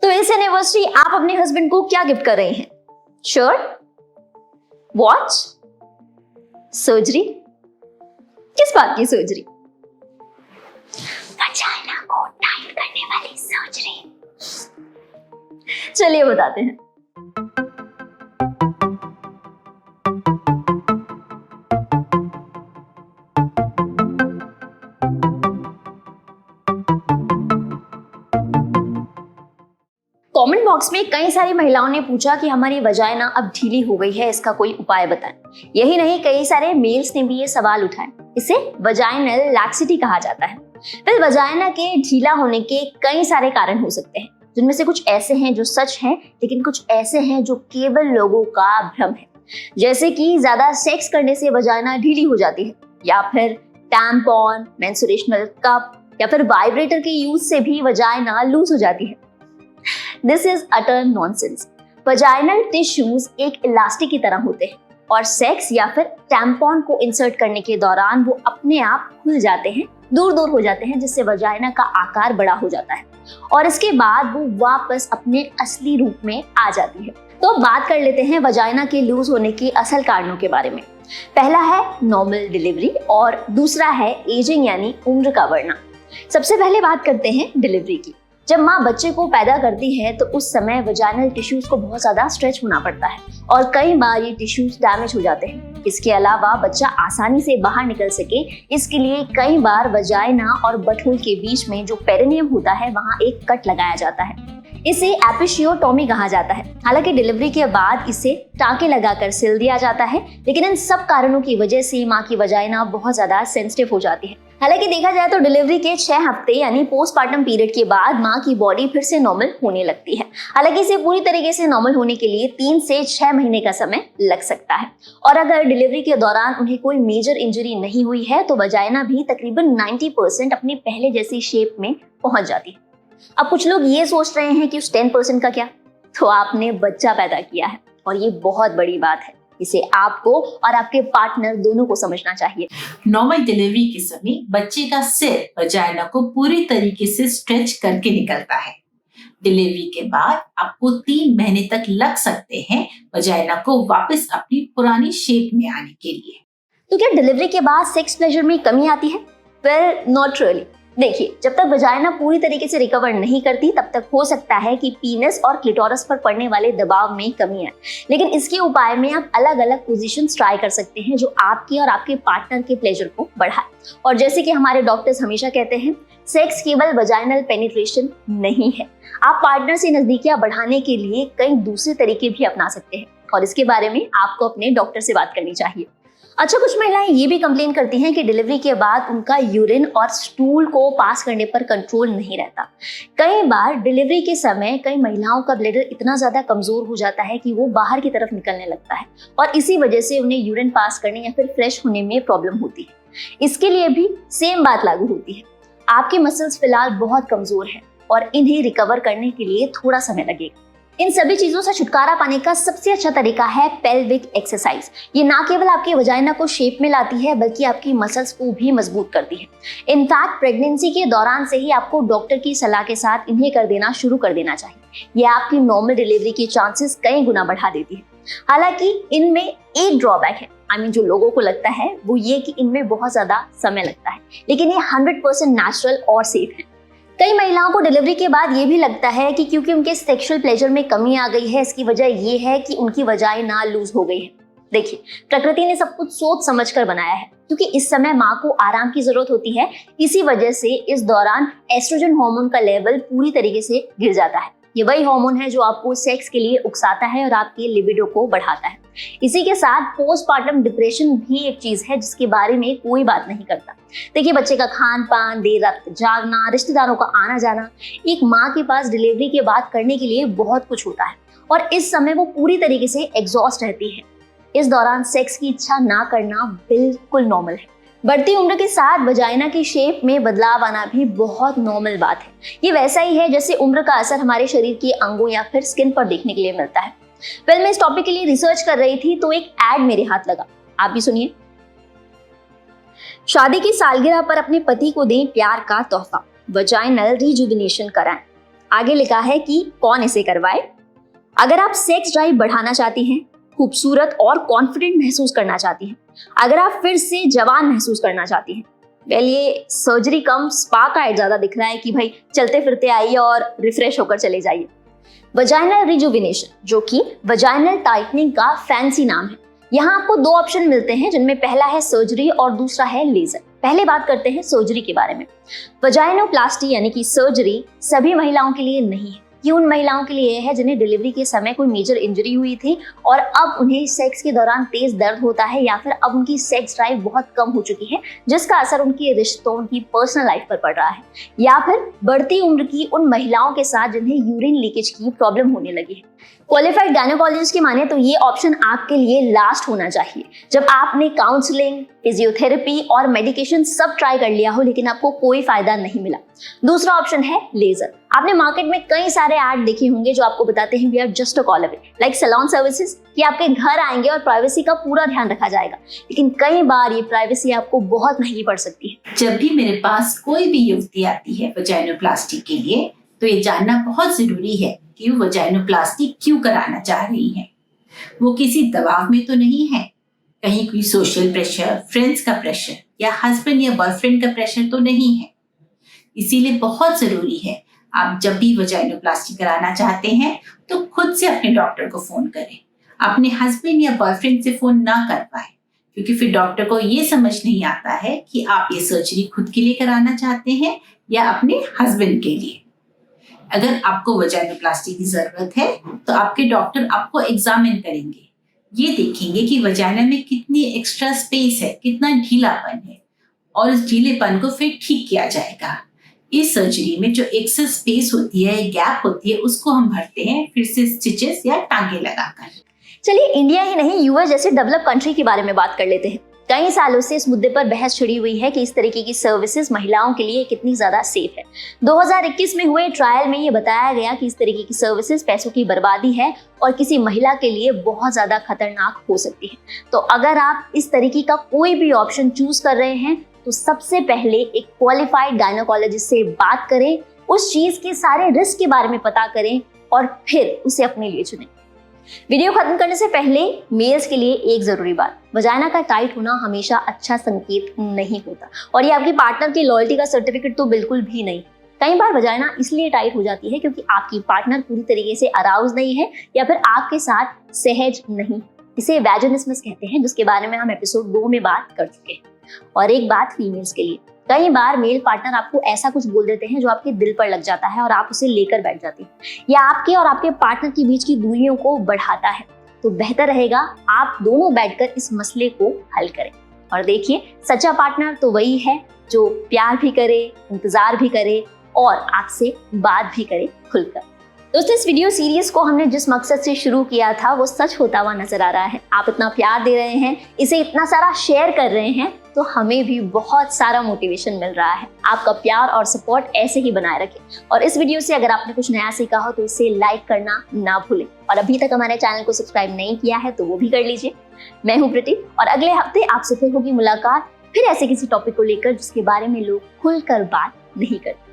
तो इस एनिवर्सरी आप अपने हस्बैंड को क्या गिफ्ट कर रहे हैं? Shirt, watch, surgery? किस बात की सर्जरी? वजाइना को टाइट करने वाली सर्जरी। चलिए बताते हैं। कमेंट बॉक्स में कई सारी महिलाओं ने पूछा कि हमारी वजाइना अब ढीली हो गई है, इसका कोई उपाय बताएं। यही नहीं, कई सारे मेल्स ने भी ये सवाल उठाए। इसे वजाइनल लैक्सिटी कहा जाता है। फिर वजाइना के ढीला होने के कई सारे कारण हो सकते हैं, जिनमें से कुछ ऐसे हैं जो सच हैं, लेकिन कुछ ऐसे हैं जो केवल लोगों का भ्रम है। जैसे कि ज्यादा सेक्स करने से वजाइना ढीली हो जाती है, या फिर टैम्पॉन, मेंस्ट्रुएशनल कप या फिर वाइब्रेटर के यूज से भी वजाइना लूज हो जाती है। This is utter nonsense. Vaginal tissues एक इलास्टिक की तरह होते हैं और सेक्स या फिर टैम्पॉन को इंसर्ट करने के दौरान वो अपने आप खुल जाते हैं, दूर दूर हो जाते हैं, जिससे वजाइना का आकार बड़ा हो जाता है और इसके बाद वो वापस अपने असली रूप में आ जाती है। तो बात कर लेते हैं वजाइना के लूज होने के असल कारणों के बारे में। पहला है नॉर्मल डिलीवरी और दूसरा है एजिंग यानी उम्र का बढ़ना। सबसे पहले बात करते हैं डिलीवरी की। जब माँ बच्चे को पैदा करती है तो उस समय वजाइनल टिश्यूज को बहुत ज्यादा स्ट्रेच होना पड़ता है और कई बार ये टिश्यूज डैमेज हो जाते हैं। इसके अलावा बच्चा आसानी से बाहर निकल सके, इसके लिए कई बार वजाइना और बटहोल के बीच में जो पेरिनियम होता है वहाँ एक कट लगाया जाता है। इसे एपिशियोटोमी कहा जाता है। हालांकि डिलीवरी के बाद इसे टाँके लगाकर सिल दिया जाता है, लेकिन इन सब कारणों की वजह से माँ की वजाइना बहुत ज्यादा सेंसिटिव हो जाती है। हालांकि देखा जाए तो डिलीवरी के 6 हफ्ते यानी पोस्टपार्टम पीरियड के बाद माँ की बॉडी फिर से नॉर्मल होने लगती है। हालांकि इसे पूरी तरीके से नॉर्मल होने के लिए 3 से 6 महीने का समय लग सकता है और अगर डिलीवरी के दौरान उन्हें कोई मेजर इंजरी नहीं हुई है तो वजाइना भी तकरीबन 90% अपने पहले जैसी शेप में पहुंच जाती है। अब कुछ लोग ये सोच रहे हैं कि उस 10% का क्या? तो आपने बच्चा पैदा किया है और ये बहुत बड़ी बात है। इसे आपको और आपके पार्टनर दोनों को समझना चाहिए। नॉर्मल डिलीवरी के समय बच्चे का सिर वजाइना को पूरी तरीके से स्ट्रेच करके निकलता है। डिलीवरी के बाद आपको 3 महीने तक लग सकते हैं वजाइना को वापस अपनी पुरानी शेप में आने के लिए। तो क्या डिलीवरी के बाद सेक्स प्लेजर में कमी आती है? Well, not really. देखिए, जब तक वजाइना पूरी तरीके से रिकवर नहीं करती तब तक हो सकता है कि पीनस और क्लिटोरस पर पड़ने वाले दबाव में कमी आए, लेकिन इसके उपाय में आप अलग अलग पोजीशंस ट्राई कर सकते हैं जो आपकी और आपके पार्टनर के प्लेजर को बढ़ाए। और जैसे कि हमारे डॉक्टर्स हमेशा कहते हैं, सेक्स केवल वजाइनल पेनिट्रेशन नहीं है। आप पार्टनर से नजदीकियां बढ़ाने के लिए कई दूसरे तरीके भी अपना सकते हैं और इसके बारे में आपको अपने डॉक्टर से बात करनी चाहिए। अच्छा, कुछ महिलाएं ये भी कंप्लेन करती हैं कि डिलीवरी के बाद उनका यूरिन और स्टूल को पास करने पर कंट्रोल नहीं रहता। कई बार डिलीवरी के समय कई महिलाओं का ब्लैडर इतना ज्यादा कमजोर हो जाता है कि वो बाहर की तरफ निकलने लगता है और इसी वजह से उन्हें यूरिन पास करने या फिर फ्रेश होने में प्रॉब्लम होती है। इसके लिए भी सेम बात लागू होती है। आपके मसल्स फिलहाल बहुत कमजोर हैं और इन्हें रिकवर करने के लिए थोड़ा समय लगेगा। इन सभी चीजों से छुटकारा पाने का सबसे अच्छा तरीका है पेल्विक एक्सरसाइज। ये ना केवल आपकी वजाइना को शेप में लाती है बल्कि आपकी मसल्स को भी मजबूत करती है। इनफैक्ट प्रेगनेंसी के दौरान से ही आपको डॉक्टर की सलाह के साथ इन्हें कर देना शुरू कर देना चाहिए। ये आपकी नॉर्मल डिलीवरी के चांसेस कई गुना बढ़ा देती है। हालांकि इनमें एक ड्रॉबैक है, जो लोगों को लगता है वो ये कि इनमें बहुत ज्यादा समय लगता है, लेकिन ये 100% नेचुरल और सेफ है। कई महिलाओं को डिलीवरी के बाद ये भी लगता है कि क्योंकि उनके सेक्सुअल प्लेजर में कमी आ गई है, इसकी वजह ये है कि उनकी वजाइना लूज हो गई है। देखिए, प्रकृति ने सब कुछ सोच समझ कर बनाया है, क्योंकि इस समय माँ को आराम की जरूरत होती है। इसी वजह से इस दौरान एस्ट्रोजन हार्मोन का लेवल पूरी तरीके से गिर जाता है। ये वही हार्मोन है जो आपको सेक्स के लिए उकसाता है और आपकी लिबिडो को बढ़ाता है। इसी के साथ पोस्टपार्टम डिप्रेशन भी एक चीज है जिसके बारे में कोई बात नहीं करता। देखिए, बच्चे का खान पान, देर रात जागना, रिश्तेदारों का आना जाना, एक माँ के पास डिलीवरी के बाद करने के लिए बहुत कुछ होता है और इस समय वो पूरी तरीके से एग्जॉस्ट रहती है। इस दौरान सेक्स की इच्छा ना करना बिल्कुल नॉर्मल है। बढ़ती उम्र के साथ वजाइना की शेप में बदलाव आना भी बहुत नॉर्मल बात है। ये वैसा ही है जैसे उम्र का असर हमारे शरीर के अंगों या फिर स्किन पर देखने के लिए मिलता है। वेल, मैं इस टॉपिक के लिए रिसर्च कर रही थी तो एक एड मेरे हाथ लगा, आप भी सुनिए। शादी की सालगिरह पर अपने पति को दें प्यार का तोहफा, वजाइनल रिजुविनेशन कराएं। आगे लिखा है कि कौन इसे करवाए। अगर आप सेक्स ड्राइव बढ़ाना चाहती हैं, खूबसूरत और कॉन्फिडेंट महसूस करना चाहती हैं, अगर आप फिर से जवान महसूस करना चाहती हैं, ये सर्जरी कम स्पा का एड ज्यादा दिख रहा है कि भाई चलते फिरते आइए और रिफ्रेश होकर चले जाइए। वजाइनल रिजुविनेशन, जो कि वजाइनल टाइटनिंग का फैंसी नाम है। यहाँ आपको दो ऑप्शन मिलते हैं, जिनमें पहला है सर्जरी और दूसरा है लेजर। पहले बात करते हैं सर्जरी के बारे में। वजाइनोप्लास्टी यानी कि सर्जरी सभी महिलाओं के लिए नहीं है। ये उन महिलाओं के लिए है जिन्हें डिलीवरी के समय कोई मेजर इंजरी हुई थी और अब उन्हें सेक्स के दौरान तेज दर्द होता है, या फिर अब उनकी सेक्स ड्राइव बहुत कम हो चुकी है, जिसका असर उनके रिश्तों, उनकी पर्सनल लाइफ पर पड़ रहा है, या फिर बढ़ती उम्र की उन महिलाओं के साथ जिन्हें यूरिन लीकेज की प्रॉब्लम होने लगी है। क्वालिफाइड गायनेकोलॉजिस्ट की माने तो ये ऑप्शन आपके लिए लास्ट होना चाहिए, जब आपने काउंसलिंग, फिजियोथेरेपी और मेडिकेशन सब ट्राई कर लिया हो लेकिन आपको कोई फायदा नहीं मिला। दूसरा ऑप्शन है लेजर। आपने मार्केट में कई सारे ऐड देखे होंगे जो आपको बताते हैं we are just a call away, like salon services, कि आपके घर आएंगे और प्राइवेसी का पूरा ध्यान रखा जाएगा, लेकिन कई बार ये प्राइवेसी आपको बहुत महंगी पड़ सकती है। जब भी मेरे पास कोई भी युवती आती है वजाइनोप्लास्टी के लिए, तो ये जानना बहुत जरूरी है कि वो वजाइनोप्लास्टी क्यों कराना चाह रही है। वो किसी दबाव में तो नहीं है, कहीं कोई सोशल प्रेशर, फ्रेंड्स का प्रेशर या हस्बैंड या बॉयफ्रेंड का प्रेशर तो नहीं है। इसीलिए बहुत जरूरी है आप जब भी वजाइनोप्लास्टी कराना चाहते हैं तो खुद से अपने डॉक्टर को फोन करें। अपने हस्बैंड या बॉयफ्रेंड से फोन ना कर पाए, क्योंकि फिर डॉक्टर को ये समझ नहीं आता है कि आप ये सर्जरी खुद के लिए कराना चाहते हैं या अपने हस्बैंड के लिए। अगर आपको वजाइनोप्लास्टी की जरूरत है तो आपके डॉक्टर आपको एग्जामिन करेंगे, ये देखेंगे कि वजाइना में कितनी एक्स्ट्रा स्पेस है, कितना ढीलापन है, और इस ढीलेपन को फिर ठीक किया जाएगा। इस सर्जरी में जो एक्सेस स्पेस होती है, गैप होती है, उसको हम भरते हैं फिर से स्टिचेस या टांगे लगाकर। चलिए इंडिया ही नहीं, यूएस जैसे डेवलप कंट्री के बारे में बात कर लेते हैं। कई सालों से इस मुद्दे पर बहस छिड़ी हुई है कि इस तरीके की सर्विसेज महिलाओं के लिए कितनी ज्यादा सेफ है। 2021 में हुए ट्रायल में ये बताया गया कि इस तरीके की सर्विसेज पैसों की बर्बादी है और किसी महिला के लिए बहुत ज्यादा खतरनाक हो सकती है। तो अगर आप इस तरीके का कोई भी ऑप्शन चूज कर रहे हैं तो सबसे पहले एक क्वालिफाइड गायनेकोलॉजिस्ट से बात करें, उस चीज के सारे रिस्क के बारे में पता करें और फिर उसे अपने लिए चुनें। वीडियो खत्म करने से पहले मेल्स के लिए एक जरूरी बात, वजाइना का टाइट होना हमेशा अच्छा संकेत नहीं होता और ये आपकी पार्टनर की लॉयल्टी का सर्टिफिकेट तो बिल्कुल भी नहीं। कई बार वजाइना इसलिए टाइट हो जाती है क्योंकि आपकी पार्टनर पूरी तरीके से अराउज नहीं है या फिर आपके साथ सहज नहीं। इसे वैजिनिस्मस कहते हैं, जिसके बारे में हम एपिसोड 2 में बात कर चुके हैं। और एक बात फीमेल्स के लिए, कई बार मेल पार्टनर आपको ऐसा कुछ बोल देते हैं जो आपके दिल पर लग जाता है और आप उसे लेकर बैठ जाती हैं, या आपके और आपके पार्टनर के बीच की दूरियों को बढ़ाता है। तो बेहतर रहेगा आप दोनों बैठकर इस मसले को हल करें। और देखिए, सच्चा पार्टनर तो वही है जो प्यार भी करे, इंतजार भी करे और आपसे बात भी करे खुलकर। दोस्तों, इस वीडियो सीरीज को हमने जिस मकसद से शुरू किया था वो सच होता हुआ नजर आ रहा है। आप इतना प्यार दे रहे हैं, इसे इतना सारा शेयर कर रहे हैं, तो हमें भी बहुत सारा मोटिवेशन मिल रहा है। आपका प्यार और सपोर्ट ऐसे ही बनाए रखें। और इस वीडियो से अगर आपने कुछ नया सीखा हो तो इसे लाइक करना ना भूलें। और अभी तक हमारे चैनल को सब्सक्राइब नहीं किया है तो वो भी कर लीजिए। मैं हूँ प्रीति और अगले हफ्ते आपसे फिर होगी मुलाकात, फिर ऐसे किसी टॉपिक को लेकर जिसके बारे में लोग खुलकर बात नहीं करते।